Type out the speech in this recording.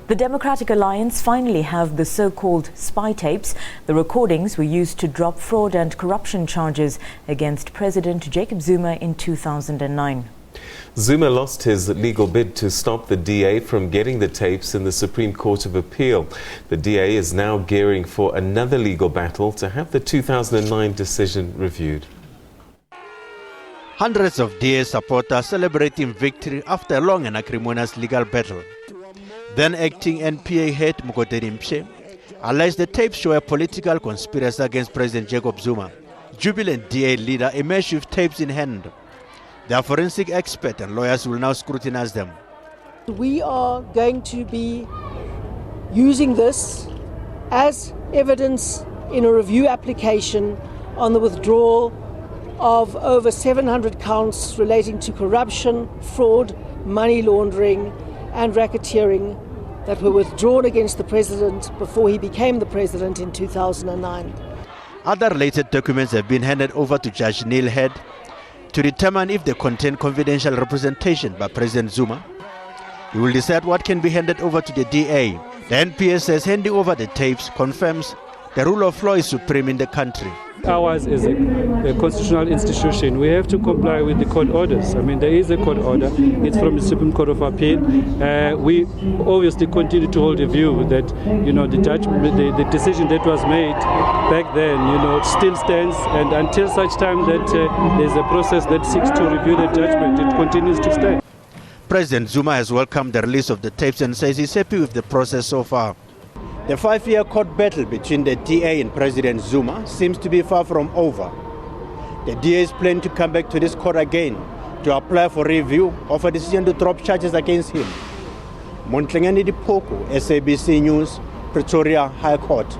The Democratic Alliance finally have the so-called spy tapes. The recordings were used to drop fraud and corruption charges against President Jacob Zuma in 2009. Zuma lost his legal bid to stop the DA from getting the tapes in the Supreme Court of Appeal. The DA is now gearing for another legal battle to have the 2009 decision reviewed. Hundreds of DA supporters celebrating victory after a long and acrimonious legal battle. Then acting NPA head Mokotedi Mpshe alleged the tapes show a political conspiracy against President Jacob Zuma. Jubilant DA leader emerged with tapes in hand. Their forensic expert and lawyers will now scrutinize them. We are going to be using this as evidence in a review application on the withdrawal of over 700 counts relating to corruption, fraud, money laundering and racketeering that were withdrawn against the president before he became the president in 2009. Other related documents have been handed over to Judge Neil Head to determine if they contain confidential representation by President Zuma. He will decide what can be handed over to the DA. The NPA says handing over the tapes confirms the rule of law is supreme in the country. Ours is a constitutional institution. We have to comply with the court orders. I mean, there is a court order. It's from the Supreme Court of Appeal. We obviously continue to hold a view that, the decision that was made back then, still stands. And until such time that there's a process that seeks to review the judgment, it continues to stand. President Zuma has welcomed the release of the tapes and says he's happy with the process so far. The 5-year court battle between the DA and President Zuma seems to be far from over. The DA is planning to come back to this court again to apply for review of a decision to drop charges against him. Montlengeni Dipoko, SABC News, Pretoria High Court.